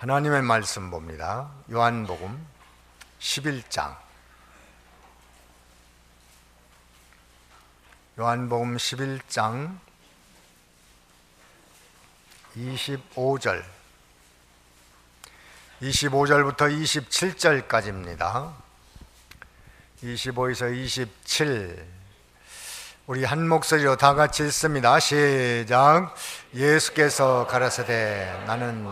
하나님의 말씀 봅니다. 요한복음 11장. 요한복음 11장 25절 25절부터 27절까지입니다. 25에서 27, 우리 한 목소리로 다 같이 읽습니다. 시작. 예수께서 가라사대 나는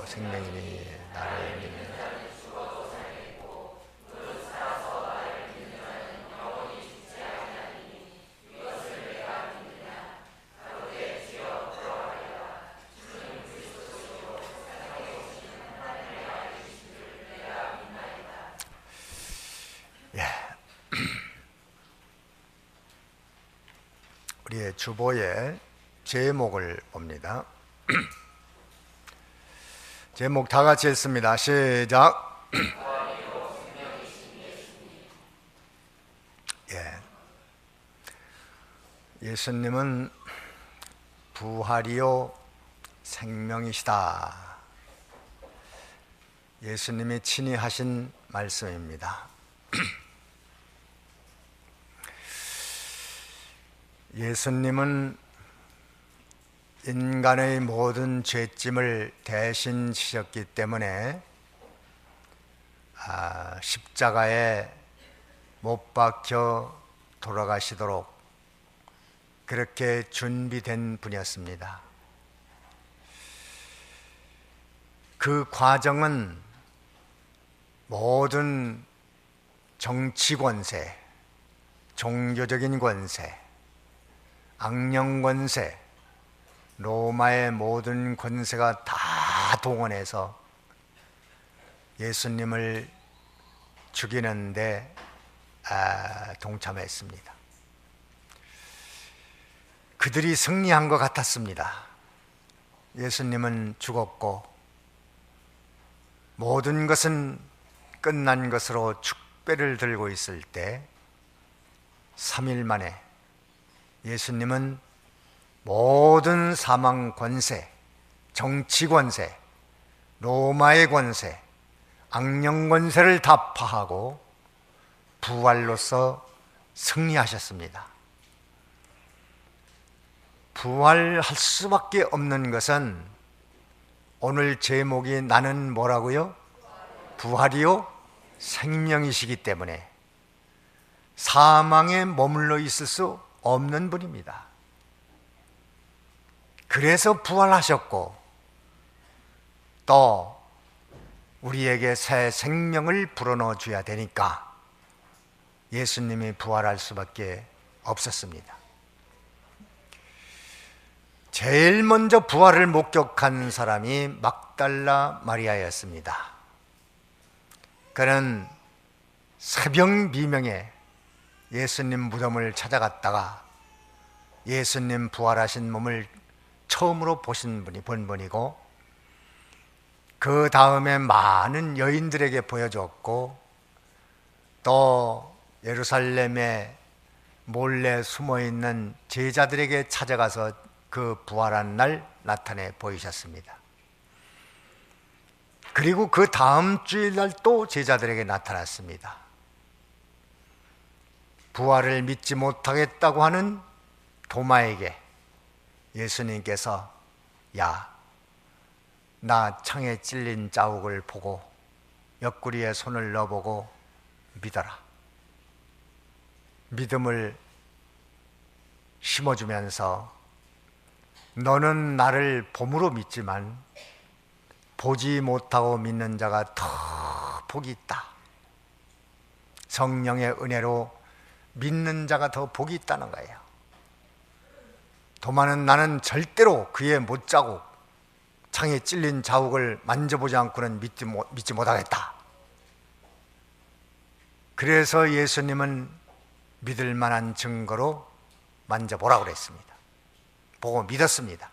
생명이니 나를 믿는 자는 죽어도 살겠고 무릇 살아서 나를 믿는 자는 영원히 죽지 아니하리니 이것을 내가 믿느냐. 가로되 주여 그러하리라. 주는 그리스도시요 세상에 오시는 하나님의 아들이신 줄 내가 믿나이다. 우리의 주보의 제목을 봅니다. 제목 다 같이 읽습니다. 시작. 예수님은 부활이요 생명이시다. 예수님이 친히 하신 말씀입니다. 예수님은 인간의 모든 죄짐을 대신 지셨기 때문에 십자가에 못 박혀 돌아가시도록 그렇게 준비된 분이었습니다. 그 과정은 모든 정치 권세, 종교적인 권세, 악령 권세, 로마의 모든 권세가 다 동원해서 예수님을 죽이는데 동참했습니다. 그들이 승리한 것 같았습니다. 예수님은 죽었고 모든 것은 끝난 것으로 축배를 들고 있을 때 3일 만에 예수님은 모든 사망 권세, 정치 권세, 로마의 권세, 악령 권세를 다 파하고 부활로서 승리하셨습니다. 부활할 수밖에 없는 것은 오늘 제목이 나는 뭐라고요? 부활이요 생명이시기 때문에 사망에 머물러 있을 수 없는 분입니다. 그래서 부활하셨고 또 우리에게 새 생명을 불어넣어 줘야 되니까 예수님이 부활할 수밖에 없었습니다. 제일 먼저 부활을 목격한 사람이 막달라 마리아였습니다. 그는 새벽 미명에 예수님 무덤을 찾아갔다가 예수님 부활하신 몸을 처음으로 본 분이고 그 다음에 많은 여인들에게 보여줬고 또 예루살렘에 몰래 숨어있는 제자들에게 찾아가서 그 부활한 날 나타내 보이셨습니다. 그리고 그 다음 주일날 또 제자들에게 나타났습니다. 부활을 믿지 못하겠다고 하는 도마에게 예수님께서 야, 나 창에 찔린 자국을 보고 옆구리에 손을 넣어보고 믿어라. 믿음을 심어주면서 너는 나를 봄으로 믿지만 보지 못하고 믿는 자가 더 복이 있다. 성령의 은혜로 믿는 자가 더 복이 있다는 거예요. 도마는 나는 절대로 그의 못자국, 창에 찔린 자국을 만져보지 않고는 믿지 못하겠다. 그래서 예수님은 믿을 만한 증거로 만져보라고 그랬습니다. 보고 믿었습니다.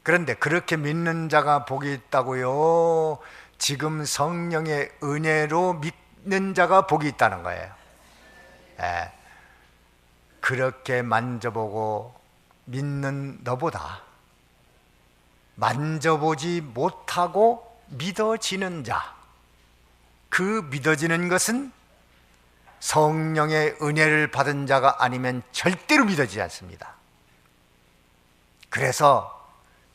그런데 그렇게 믿는 자가 복이 있다고요? 지금 성령의 은혜로 믿는 자가 복이 있다는 거예요. 그렇게 만져보고 믿는 너보다 만져보지 못하고 믿어지는 자, 그 믿어지는 것은 성령의 은혜를 받은 자가 아니면 절대로 믿어지지 않습니다. 그래서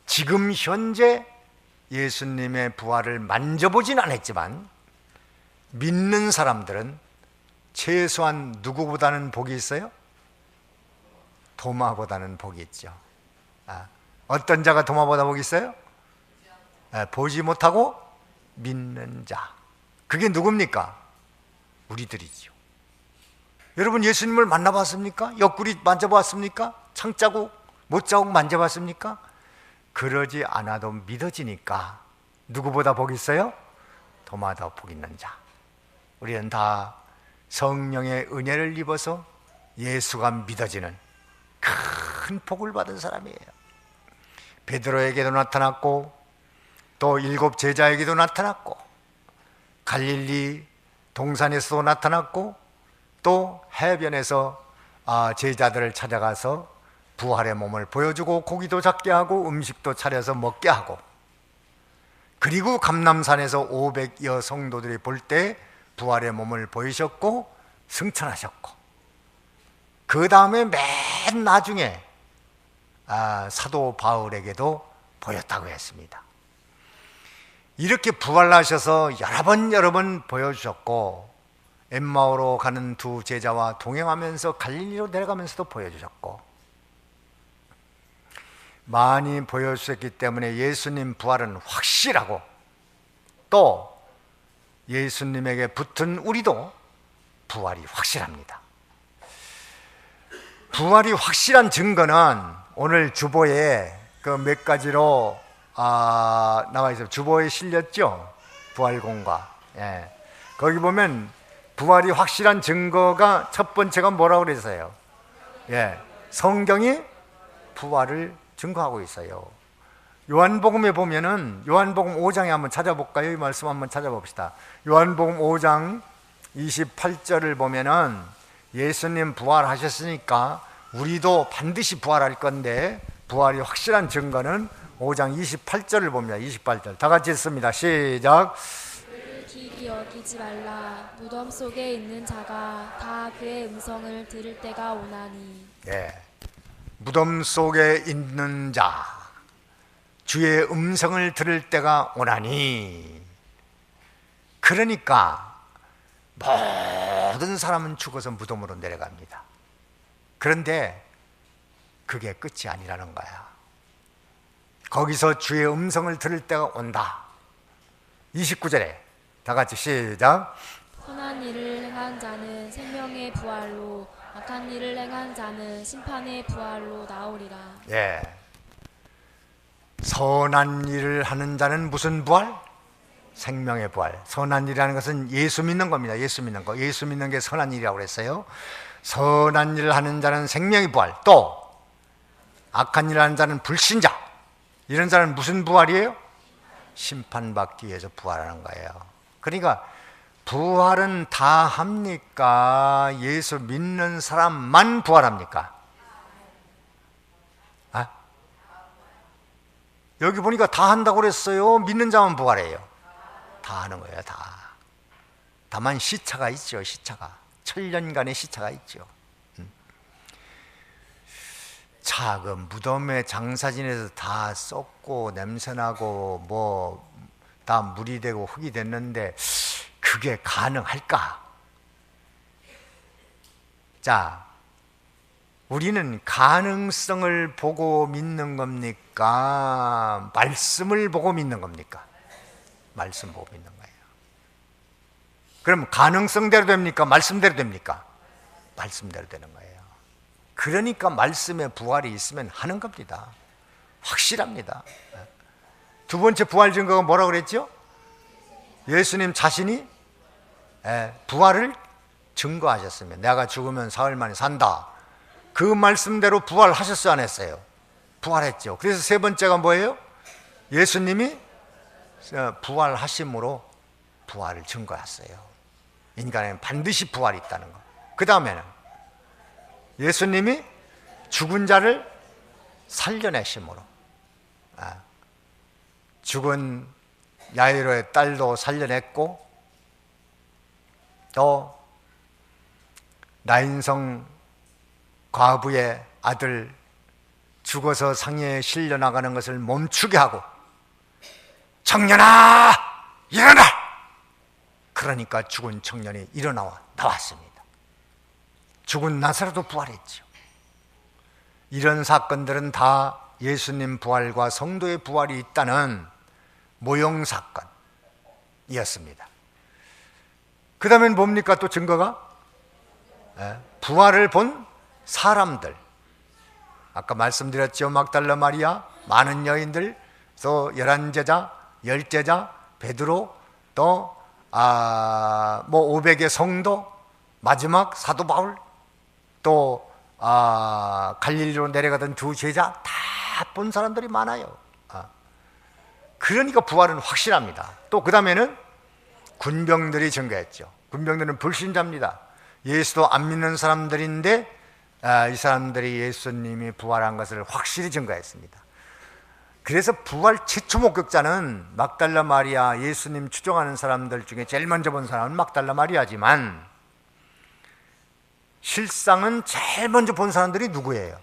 지금 현재 예수님의 부활을 만져보진 않았지만 믿는 사람들은 최소한 누구보다는 복이 있어요? 도마보다는 복이 있죠. 어떤 자가 도마보다 복이 있어요? 보지 못하고 믿는 자. 그게 누굽니까? 우리들이죠. 여러분 예수님을 만나봤습니까? 옆구리 만져봤습니까? 창자국, 못자국 만져봤습니까? 그러지 않아도 믿어지니까 누구보다 복이 있어요? 도마다 복 있는 자. 우리는 다 성령의 은혜를 입어서 예수가 믿어지는 큰 복을 받은 사람이에요. 베드로에게도 나타났고 또 7 제자에게도 나타났고 갈릴리 동산에서도 나타났고 또 해변에서 제자들을 찾아가서 부활의 몸을 보여주고 고기도 잡게 하고 음식도 차려서 먹게 하고, 그리고 감람산에서 500여 성도들이 볼 때 부활의 몸을 보이셨고 승천하셨고, 그 다음에 맨 나중에 사도 바울에게도 보였다고 했습니다. 이렇게 부활하셔서 여러 번 보여주셨고, 엠마오로 가는 2 제자와 동행하면서 갈릴리로 내려가면서도 보여주셨고, 많이 보여주셨기 때문에 예수님 부활은 확실하고, 또 예수님에게 붙은 우리도 부활이 확실합니다. 부활이 확실한 증거는 오늘 주보에 그 몇 가지로 나와 있어요. 주보에 실렸죠? 부활공과. 예. 거기 보면 부활이 확실한 증거가 첫 번째가 뭐라고 그랬어요? 예. 성경이 부활을 증거하고 있어요. 요한복음에 보면은 요한복음 5장에 한번 찾아볼까요? 이 말씀 한번 찾아봅시다. 요한복음 5장 28절을 보면은 예수님 부활하셨으니까 우리도 반드시 부활할 건데, 부활이 확실한 증거는 5장 28절을 봅니다. 28절 다 같이 읽습니다. 시작. 그를 기이 여기지 말라. 무덤 속에 있는 자가 다 그의 음성을 들을 때가 오나니. 예. 무덤 속에 있는 자, 주의 음성을 들을 때가 오나니. 그러니까 모든 사람은 죽어서 무덤으로 내려갑니다. 그런데 그게 끝이 아니라는 거야. 거기서 주의 음성을 들을 때가 온다. 29절에 다 같이 시작. 선한 일을 행한 자는 생명의 부활로, 악한 일을 행한 자는 심판의 부활로 나오리라. 예. 선한 일을 하는 자는 무슨 부활? 생명의 부활. 선한 일이라는 것은 예수 믿는 겁니다. 예수 믿는 거. 예수 믿는 게 선한 일이라고 그랬어요. 선한 일을 하는 자는 생명의 부활. 또 악한 일을 하는 자는 불신자. 이런 자는 무슨 부활이에요? 심판받기 위해서 부활하는 거예요. 그러니까 부활은 다 합니까? 예수 믿는 사람만 부활합니까? 여기 보니까 다 한다고 그랬어요. 믿는 자만 부활해요. 다 하는 거예요. 다. 다만 시차가 있죠. 시차가. 천년간의 시차가 있죠. 자, 그 무덤에 장사 지내서 다 썩고 냄새나고 뭐 다 물이 되고 흙이 됐는데 그게 가능할까? 자, 우리는 가능성을 보고 믿는 겁니까? 말씀을 보고 믿는 겁니까? 말씀 보고 믿는 거예요. 그럼 가능성대로 됩니까? 말씀대로 됩니까? 말씀대로 되는 거예요. 그러니까 말씀에 부활이 있으면 하는 겁니다. 확실합니다. 두 번째 부활 증거가 뭐라고 그랬죠? 예수님 자신이 부활을 증거하셨으면, 내가 죽으면 사흘 만에 산다. 그 말씀대로 부활하셨어요, 안 했어요? 부활했죠. 그래서 세 번째가 뭐예요? 예수님이 부활하심으로 부활을 증거했어요. 인간에는 반드시 부활이 있다는 거. 그 다음에는 예수님이 죽은 자를 살려내심으로, 죽은 야이로의 딸도 살려냈고, 또 나인성 과부의 아들 죽어서 상해에 실려나가는 것을 멈추게 하고, 청년아 일어나! 그러니까 죽은 청년이 나왔습니다. 죽은 나사로도 부활했죠. 이런 사건들은 다 예수님 부활과 성도의 부활이 있다는 모형 사건이었습니다. 그 다음엔 뭡니까? 또 증거가? 부활을 본 사람들. 아까 말씀드렸죠. 막달라 마리아, 많은 여인들, 또 11제자, 10제자, 베드로, 또 500의 성도, 마지막 사도 바울, 또 갈릴리로 내려가던 두 제자, 다 본 사람들이 많아요. 그러니까 부활은 확실합니다. 또 그 다음에는 군병들이 증거했죠. 군병들은 불신자입니다. 예수도 안 믿는 사람들인데 이 사람들이 예수님이 부활한 것을 확실히 증거했습니다. 그래서 부활 최초 목격자는 막달라 마리아, 예수님 추종하는 사람들 중에 제일 먼저 본 사람은 막달라 마리아지만, 실상은 제일 먼저 본 사람들이 누구예요?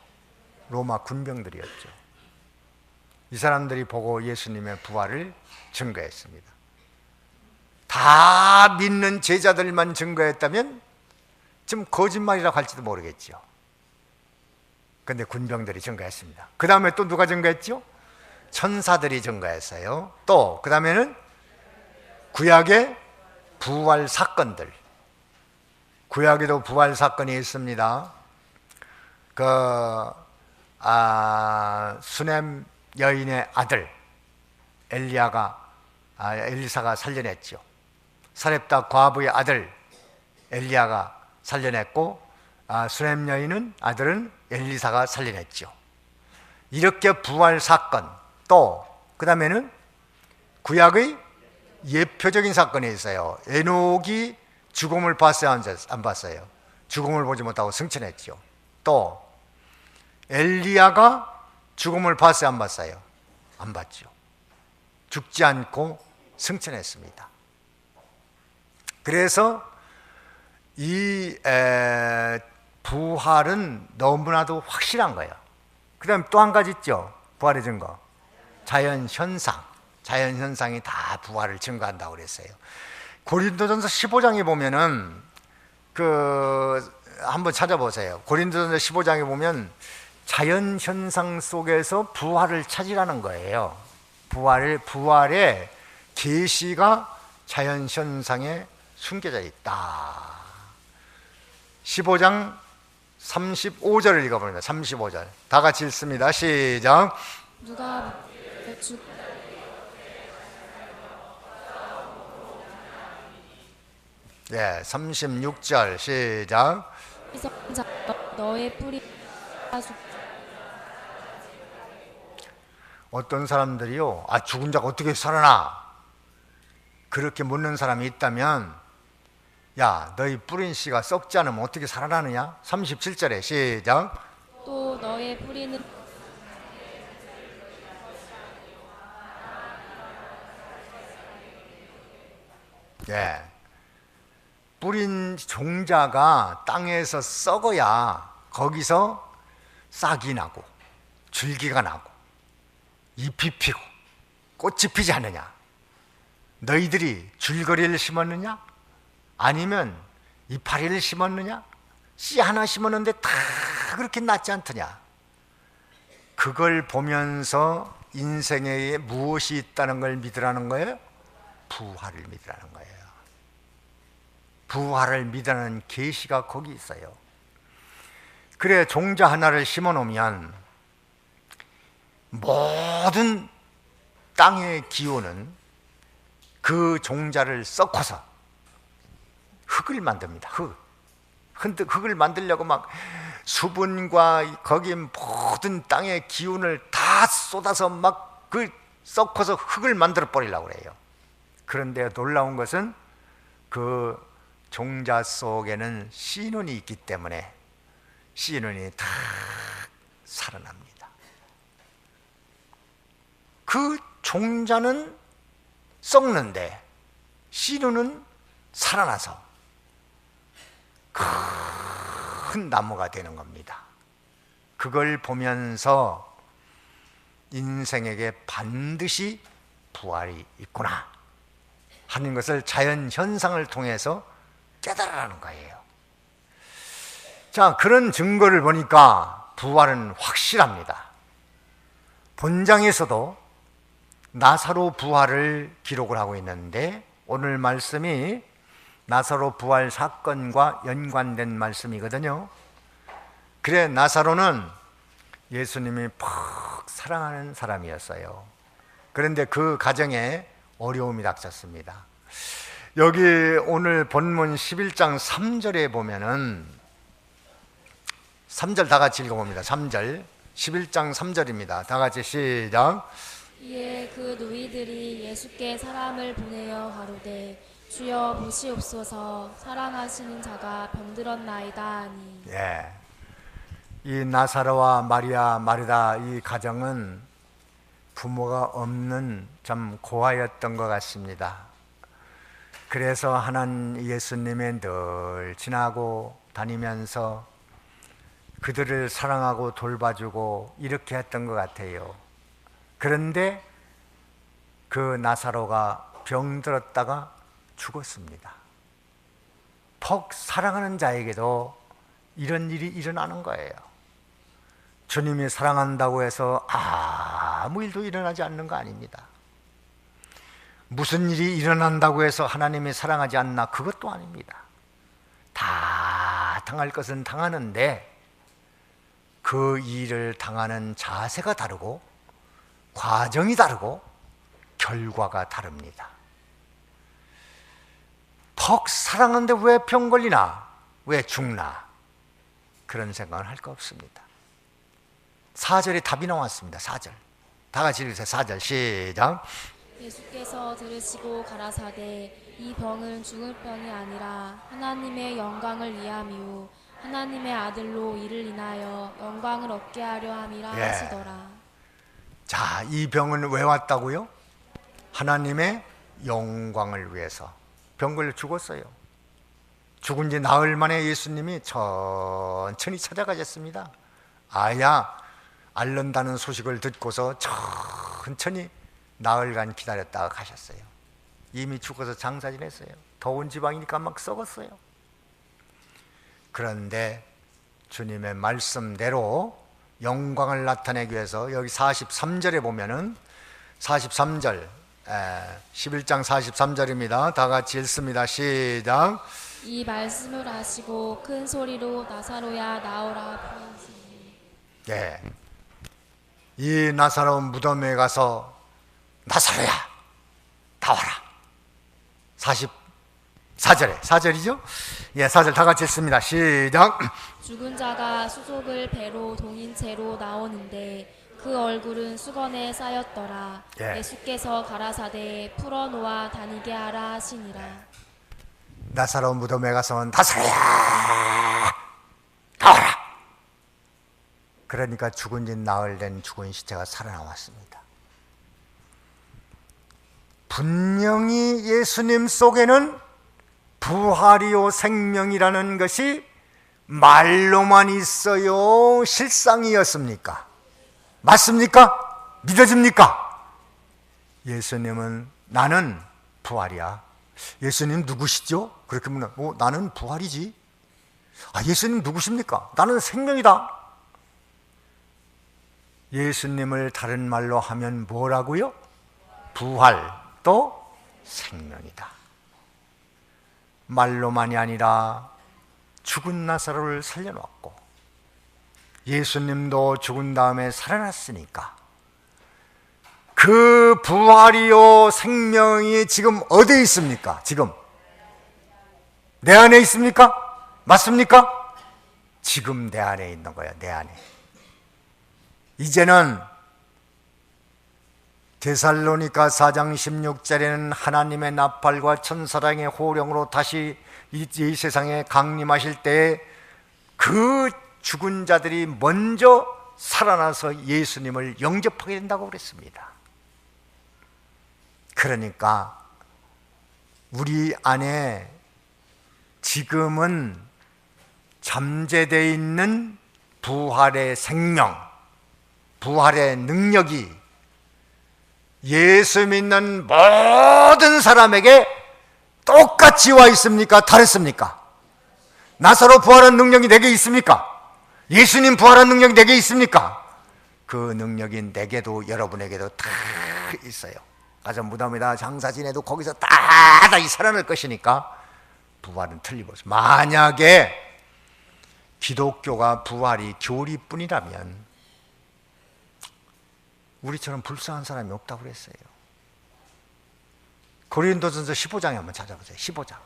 로마 군병들이었죠. 이 사람들이 보고 예수님의 부활을 증거했습니다. 다 믿는 제자들만 증거했다면 좀 거짓말이라고 할지도 모르겠죠. 그런데 군병들이 증거했습니다. 그 다음에 또 누가 증거했죠? 천사들이 증거했어요. 또 그 다음에는 구약의 부활 사건들. 구약에도 부활 사건이 있습니다. 수넴 여인의 아들 엘리사가 살려냈죠. 사렙다 과부의 아들 엘리야가 살려냈고, 수넴 여인은 아들은 엘리사가 살려냈죠. 이렇게 부활 사건. 또 그 다음에는 구약의 예표적인 사건이 있어요. 에녹이 죽음을 봤어요, 안 봤어요? 죽음을 보지 못하고 승천했죠. 또 엘리야가 죽음을 봤어요, 안 봤어요? 안 봤죠. 죽지 않고 승천했습니다. 그래서 이 부활은 너무나도 확실한 거예요. 그 다음에 또 한 가지 있죠. 부활의 증거. 자연현상. 자연현상이 다 부활을 증거한다고 그랬어요. 고린도전서 15장에 보면은 한번 찾아보세요. 고린도전서 15장에 보면 자연현상 속에서 부활을 찾으라는 거예요. 부활의 계시가 자연현상에 숨겨져 있다. 15장 35절을 읽어봅니다. 35절 다 같이 읽습니다. 시작. 누가 예, 36절 시작. 너의 뿌리 어떤 사람들이요, 죽은 자가 어떻게 살아나? 그렇게 묻는 사람이 있다면, 야, 너희 뿌린 씨가 썩지 않으면 어떻게 살아나느냐? 37절에 시작. 또 너의 뿌리는 예, 뿌린 종자가 땅에서 썩어야 거기서 싹이 나고 줄기가 나고 잎이 피고 꽃이 피지 않느냐? 너희들이 줄거리를 심었느냐? 아니면 이파리를 심었느냐? 씨 하나 심었는데 다 그렇게 낫지 않더냐? 그걸 보면서 인생에 무엇이 있다는 걸 믿으라는 거예요? 부활을 믿으라는 거예요. 부활을 믿으라는 계시가 거기 있어요. 그래, 종자 하나를 심어 놓으면 모든 땅의 기운은 그 종자를 썩어서 흙을 만듭니다. 흙을 만들려고 막 수분과 거기 모든 땅의 기운을 다 쏟아서 막 썩어서 흙을 만들어 버리려고 그래요. 그런데 놀라운 것은 그 종자 속에는 씨눈이 있기 때문에 씨눈이 다 살아납니다. 그 종자는 썩는데 씨루는 살아나서 큰 나무가 되는 겁니다. 그걸 보면서 인생에게 반드시 부활이 있구나 하는 것을 자연 현상을 통해서 깨달으라는 거예요. 자, 그런 증거를 보니까 부활은 확실합니다. 본장에서도 나사로 부활을 기록을 하고 있는데 오늘 말씀이 나사로 부활 사건과 연관된 말씀이거든요. 그래, 나사로는 예수님이 퍽 사랑하는 사람이었어요. 그런데 그 가정에 어려움이 닥쳤습니다. 여기 오늘 본문 11장 3절에 보면은 3절 다 같이 읽어봅니다. 3절 11장 3절입니다. 다 같이 시작. 이에 그 누이들이 예수께 사람을 보내어 가로되 주여 보시옵소서 사랑하시는 자가 병들었나이다 하니. 예. 이 나사로와 마리아 마르다 이 가정은 부모가 없는 참 고아였던 것 같습니다. 그래서 하나님 예수님의 늘 지나고 다니면서 그들을 사랑하고 돌봐주고 이렇게 했던 것 같아요. 그런데 그 나사로가 병들었다가 죽었습니다. 퍽 사랑하는 자에게도 이런 일이 일어나는 거예요. 주님이 사랑한다고 해서 아무 일도 일어나지 않는 거 아닙니다. 무슨 일이 일어난다고 해서 하나님이 사랑하지 않나, 그것도 아닙니다. 다 당할 것은 당하는데 그 일을 당하는 자세가 다르고 과정이 다르고 결과가 다릅니다. 퍽 사랑하는데 왜 병 걸리나, 왜 죽나, 그런 생각을 할 거 없습니다. 4절에 답이 나왔습니다. 4절 다 같이 읽으세요. 4절 시작. 예수께서 들으시고 가라사대 이 병은 죽을 병이 아니라 하나님의 영광을 위함이요 하나님의 아들로 이를 인하여 영광을 얻게 하려 함이라 예. 하시더라. 자, 이 병은 왜 왔다고요? 하나님의 영광을 위해서. 병 걸려 죽었어요. 죽은 지 나흘 만에 예수님이 천천히 찾아가셨습니다. 아야 앓는다는 소식을 듣고서 천천히 나흘간 기다렸다가 가셨어요. 이미 죽어서 장사 지냈어요. 더운 지방이니까 막 썩었어요. 그런데 주님의 말씀대로 영광을 나타내기 위해서 여기 43절에 보면은 43절 11장 43절입니다. 다 같이 읽습니다. 시작. 이 말씀을 하시고 큰 소리로 나사로야 나오라 부르시니. 예. 이 나사로 무덤에 가서 나사로야 나와라. 44절에 4절이죠? 예, 4절 다 같이 읽습니다. 시작. 죽은 자가 수족을 배로 동인 채로 나오는데 그 얼굴은 수건에 쌓였더라. 예. 예수께서 가라사대 풀어놓아 다니게 하라 하시니라. 나사로 무덤에 가서 나사로야 나와라. 그러니까 죽은 지 나흘 된 죽은 시체가 살아나왔습니다. 분명히 예수님 속에는 부활이요 생명이라는 것이 말로만 있어요, 실상이었습니까? 맞습니까? 믿어집니까? 예수님은 나는 부활이야. 예수님 누구시죠? 그렇게 묻는, 나는 부활이지. 예수님 누구십니까? 나는 생명이다. 예수님을 다른 말로 하면 뭐라고요? 부활 또 생명이다. 말로만이 아니라 죽은 나사로를 살려놓았고 예수님도 죽은 다음에 살아났으니까 그 부활이요 생명이 지금 어디에 있습니까? 지금 내 안에 있습니까? 맞습니까? 지금 내 안에 있는 거야. 내 안에. 이제는 데살로니가 4장 16절에는 하나님의 나팔과 천사랑의 호령으로 다시 이 세상에 강림하실 때 그 죽은 자들이 먼저 살아나서 예수님을 영접하게 된다고 그랬습니다. 그러니까 우리 안에 지금은 잠재되어 있는 부활의 생명, 부활의 능력이 예수 믿는 모든 사람에게 똑같이 와 있습니까? 다르습니까? 나사로 부활한 능력이 내게 있습니까? 예수님 부활한 능력이 내게 있습니까? 그 능력이 내게도 여러분에게도 다 있어요. 가서 무덤에다 장사 지내도 거기서 다 살아날 것이니까 부활은 틀림없어요. 만약에 기독교가 부활이 교리뿐이라면 우리처럼 불쌍한 사람이 없다고 그랬어요. 고린도전서 15장에 한번 찾아보세요. 15장.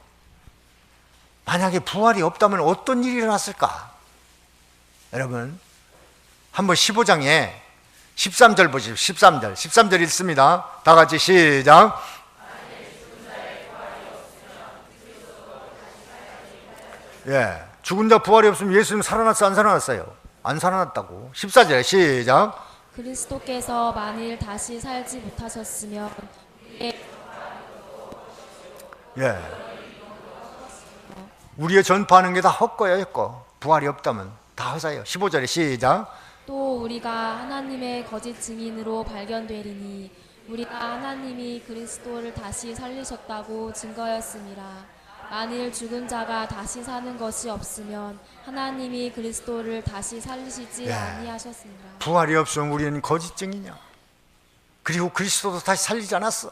만약에 부활이 없다면 어떤 일이 일어났을까? 여러분 한번 15장에 13절 보십시오. 13절 읽습니다. 다 같이 시작. 예, 죽은 자 부활이 없으면 예수님 살아났어 안 살아났어요? 안 살아났다고. 14절 시작. 그리스도께서 만일 다시 살지 못하셨으면 예, 우리의 전파하는 게 다 헛거예요. 헛거. 부활이 없다면 다 허사예요. 15절에 시작. 또 우리가 하나님의 거짓 증인으로 발견되리니 우리가 하나님이 그리스도를 다시 살리셨다고 증거였음이라. 만일 죽은 자가 다시 사는 것이 없으면 하나님이 그리스도를 다시 살리시지 아니하셨습니다. 부활이 없으면 우리는 거짓 증이냐? 그리고 그리스도도 다시 살리지 않았어.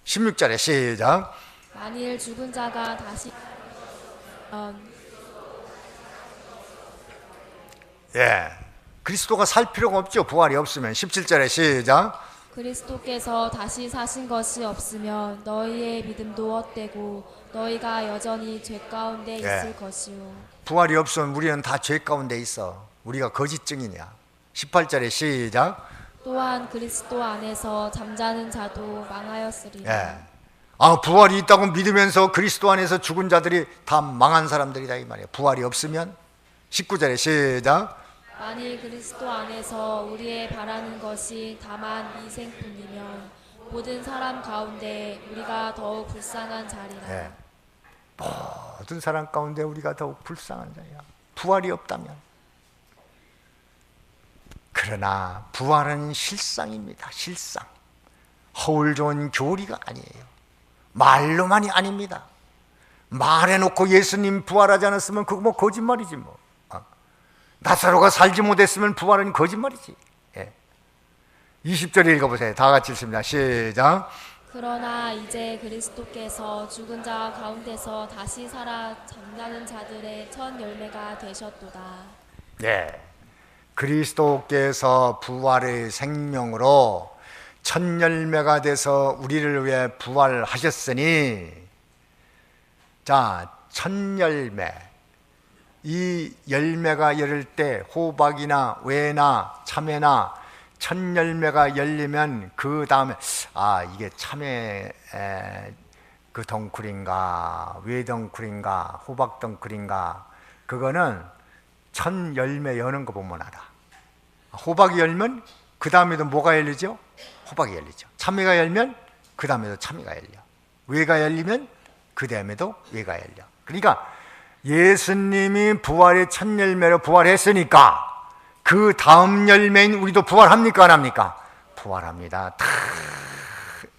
16절에 시작. 만일 죽은 자가 다시 예, 그리스도가 살 필요가 없죠. 부활이 없으면. 17절에 시작. 그리스도께서 다시 사신 것이 없으면 너희의 믿음도 헛되고 너희가 여전히 죄 가운데 있을 것이요. 부활이 없으면 우리는 다 죄 가운데 있어. 우리가 거짓 증이냐? 18절에 시작. 또한 그리스도 안에서 잠자는 자도 망하였으리라. 예. 아, 부활이 있다고 믿으면서 그리스도 안에서 죽은 자들이 다 망한 사람들이다 이 말이에요. 부활이 없으면. 19절에 시작. 만일 그리스도 안에서 우리의 바라는 것이 다만 이 생뿐이면 모든 사람 가운데 우리가 더욱 불쌍한 자리라. 예. 모든 사람 가운데 우리가 더욱 불쌍한 자야. 부활이 없다면. 그러나 부활은 실상입니다. 실상. 허울 좋은 교리가 아니에요. 말로만이 아닙니다. 말해놓고 예수님 부활하지 않았으면 그거 뭐 거짓말이지 뭐. 나사로가 살지 못했으면 부활은 거짓말이지. 예. 20절 읽어보세요. 다 같이 읽습니다. 시작. 그러나 이제 그리스도께서 죽은 자 가운데서 다시 살아 잠자는 자들의 첫 열매가 되셨도다. 예. 그리스도께서 부활의 생명으로 첫 열매가 돼서 우리를 위해 부활하셨으니, 자, 첫 열매. 이 열매가 열릴 때 호박이나 외나 참외나 첫 열매가 열리면 그 다음에 이게 참외 그 덩쿨인가 외 덩쿨인가 호박 덩쿨인가, 그거는 첫 열매 여는 거 보면 알아. 호박이 열면 그 다음에도 뭐가 열리죠? 호박이 열리죠. 참외가 열면 그 다음에도 참외가 열려. 외가 열리면 그 다음에도 외가 열려. 그러니까 예수님이 부활의 첫 열매로 부활했으니까 그 다음 열매인 우리도 부활합니까 안 합니까? 부활합니다. 다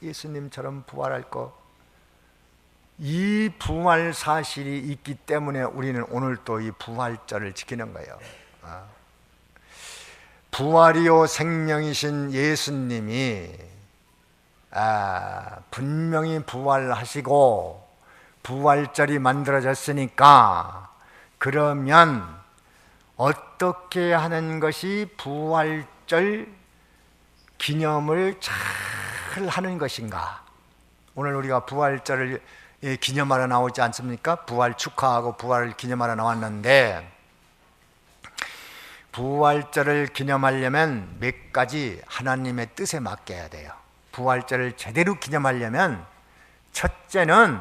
예수님처럼 부활할 거. 이 부활 사실이 있기 때문에 우리는 오늘 또 이 부활절을 지키는 거예요. 부활이요 생명이신 예수님이 분명히 부활하시고 부활절이 만들어졌으니까, 그러면 어떻게 하는 것이 부활절 기념을 잘 하는 것인가? 오늘 우리가 부활절을 기념하러 나오지 않습니까? 부활 축하하고 부활을 기념하러 나왔는데, 부활절을 기념하려면 몇 가지 하나님의 뜻에 맡겨야 돼요. 부활절을 제대로 기념하려면 첫째는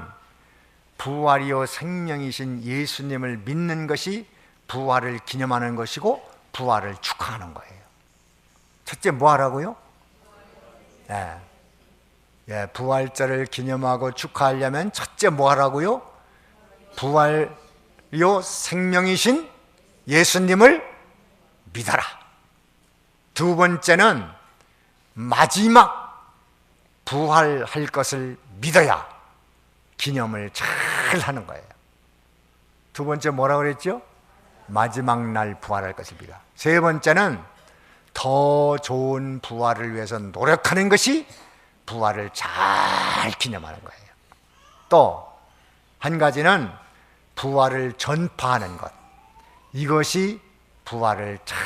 부활이요 생명이신 예수님을 믿는 것이 부활을 기념하는 것이고 부활을 축하하는 거예요. 첫째 뭐 하라고요? 네. 예, 부활절을 기념하고 축하하려면 첫째 뭐 하라고요? 부활요 생명이신 예수님을 믿어라. 두 번째는 마지막 부활할 것을 믿어야 기념을 잘 하는 거예요. 두 번째 뭐라고 그랬죠? 마지막 날 부활할 것을 믿어. 세 번째는 더 좋은 부활을 위해서 노력하는 것이 부활을 잘 기념하는 거예요. 또 한 가지는 부활을 전파하는 것. 이것이 부활을 잘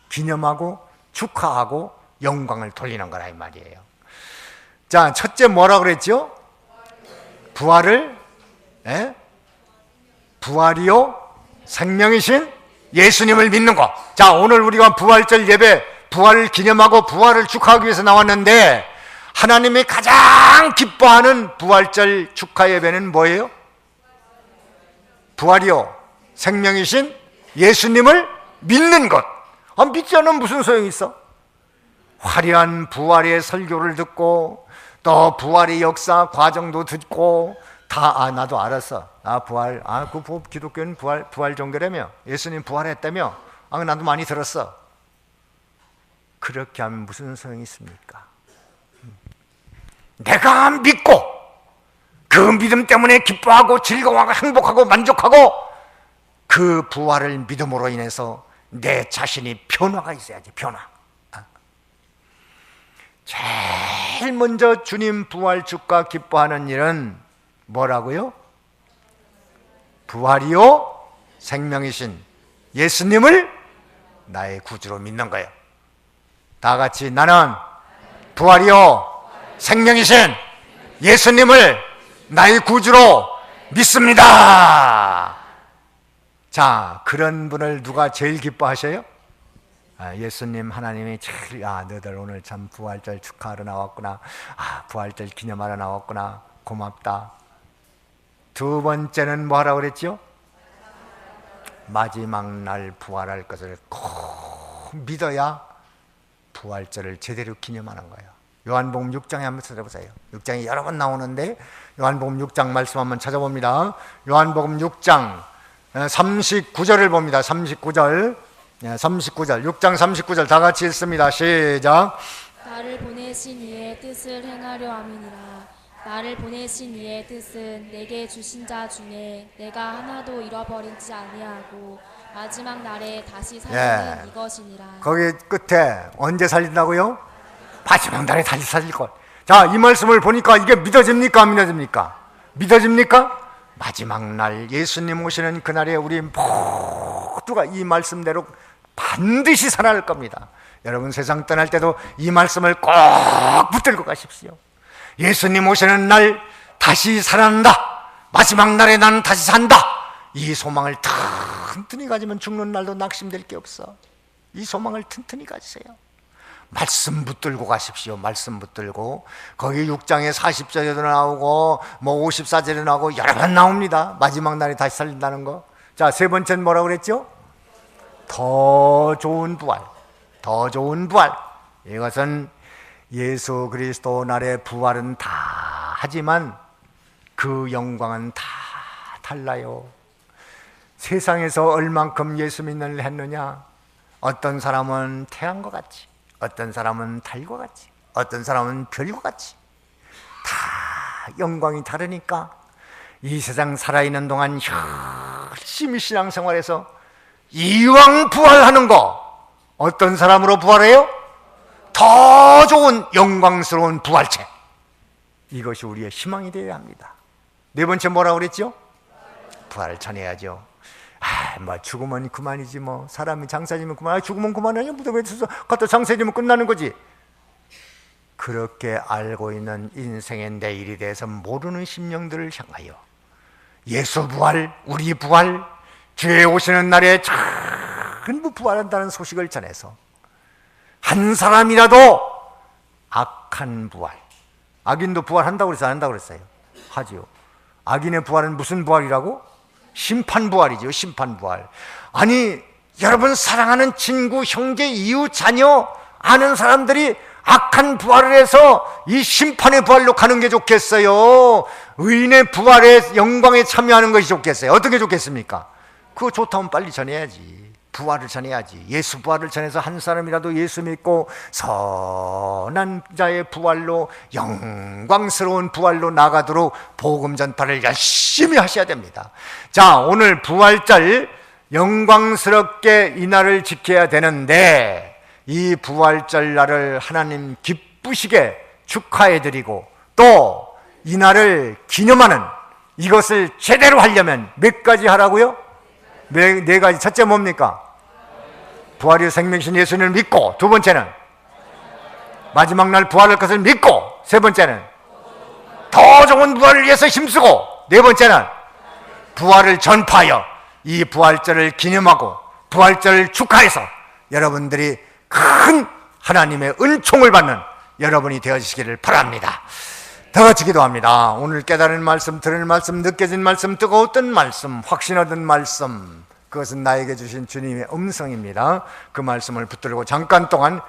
기념하고 축하하고 영광을 돌리는 거라 이 말이에요. 자, 첫째 뭐라고 그랬죠? 부활을, 부활이요 생명이신 예수님을 믿는 것. 자, 오늘 우리가 부활절 예배, 부활을 기념하고 부활을 축하하기 위해서 나왔는데, 하나님이 가장 기뻐하는 부활절 축하 예배는 뭐예요? 부활이요 생명이신 예수님을 믿는 것. 믿지 않으면 무슨 소용이 있어? 화려한 부활의 설교를 듣고 또 부활의 역사 과정도 듣고 다 나도 알았어. 부활, 그 기독교는 부활 종교라며, 예수님 부활했다며, 나도 많이 들었어. 그렇게 하면 무슨 소용이 있습니까? 내가 믿고 그 믿음 때문에 기뻐하고 즐거워하고 행복하고 만족하고 그 부활을 믿음으로 인해서 내 자신이 변화가 있어야지. 변화. 제일 먼저 주님 부활 축가 기뻐하는 일은 뭐라고요? 부활이요 생명이신 예수님을 나의 구주로 믿는 거예요. 다 같이 나는 부활이요 생명이신 예수님을 나의 구주로 믿습니다. 자, 그런 분을 누가 제일 기뻐하셔요? 예수님, 하나님이 제일, 너희들 오늘 참 부활절 축하하러 나왔구나. 부활절 기념하러 나왔구나. 고맙다. 두 번째는 뭐 하라고 그랬죠? 마지막 날 부활할 것을 꼭 믿어야 부활절을 제대로 기념하는 거예요. 요한복음 6장에 한번 찾아보세요. 6장이 여러 번 나오는데 요한복음 6장 말씀 한번 찾아봅니다. 요한복음 6장 39절을 봅니다. 39절 6장 39절 다 같이 읽습니다. 시작. 나를 보내신 이의 뜻을 행하려 함이니라. 나를 보내신 이의 뜻은 내게 주신 자 중에 내가 하나도 잃어버리지 아니하고 마지막 날에 다시 살리는 이것이니라. 거기 끝에 언제 살린다고요? 마지막 날에 다시 살릴 것. 자, 이 말씀을 보니까 이게 믿어집니까? 안 믿어집니까? 믿어집니까? 마지막 날 예수님 오시는 그날에 우리 모두가 이 말씀대로 반드시 살아날 겁니다. 여러분 세상 떠날 때도 이 말씀을 꼭 붙들고 가십시오. 예수님 오시는 날 다시 살아난다. 마지막 날에 나는 다시 산다. 이 소망을 튼튼히 가지면 죽는 날도 낙심될 게 없어. 이 소망을 튼튼히 가지세요. 말씀 붙들고 가십시오. 말씀 붙들고. 거기 6장에 40절에도 나오고 54절에도 나오고 여러 번 나옵니다. 마지막 날에 다시 살린다는 거. 자, 세 번째는 뭐라고 그랬죠? 더 좋은 부활. 더 좋은 부활. 이것은 예수 그리스도 날의 부활은 다 하지만 그 영광은 다 달라요. 세상에서 얼만큼 예수 믿는 일 했느냐? 어떤 사람은 태양과 같이, 어떤 사람은 달과 같이, 어떤 사람은 별과 같이 다 영광이 다르니까 이 세상 살아있는 동안 열심히 신앙생활해서 이왕 부활하는 거 어떤 사람으로 부활해요? 더 좋은 영광스러운 부활체. 이것이 우리의 희망이 되어야 합니다. 네 번째 뭐라고 그랬죠? 부활을 전해야죠. 죽으면 그만이지 뭐. 사람이 장사지면 그만. 죽으면 그만이야. 무덤에 있어서 갖다 장사지면 끝나는 거지. 그렇게 알고 있는 인생의 내일에 대해서 모르는 심령들을 향하여 예수 부활, 우리 부활, 주의 오시는 날에 전부 부활한다는 소식을 전해서 한 사람이라도 악한 부활, 악인도 부활한다고 그랬어요? 안 한다고 그랬어요? 하지요. 악인의 부활은 무슨 부활이라고? 심판 부활이죠. 심판 부활. 아니 여러분 사랑하는 친구, 형제, 이웃, 자녀, 아는 사람들이 악한 부활을 해서 이 심판의 부활로 가는 게 좋겠어요? 의인의 부활의 영광에 참여하는 것이 좋겠어요? 어떤 게 좋겠습니까? 그거 좋다면 빨리 전해야지. 부활을 전해야지. 예수 부활을 전해서 한 사람이라도 예수 믿고 선한 자의 부활로, 영광스러운 부활로 나가도록 복음 전파를 열심히 하셔야 됩니다. 자, 오늘 부활절 영광스럽게 이 날을 지켜야 되는데, 이 부활절 날을 하나님 기쁘시게 축하해드리고 또 이 날을 기념하는 이것을 제대로 하려면 몇 가지 하라고요? 네 가지. 첫째 뭡니까? 부활이 생명이신 예수님을 믿고, 두 번째는 마지막 날 부활할 것을 믿고, 세 번째는 더 좋은 부활을 위해서 힘쓰고, 네 번째는 부활을 전파하여 이 부활절을 기념하고 부활절을 축하해서 여러분들이 큰 하나님의 은총을 받는 여러분이 되어주시기를 바랍니다. 다 같이 기도합니다. 오늘 깨달은 말씀, 들은 말씀, 느껴진 말씀, 뜨거웠던 말씀, 확신 얻은 말씀, 그것은 나에게 주신 주님의 음성입니다. 그 말씀을 붙들고 잠깐 동안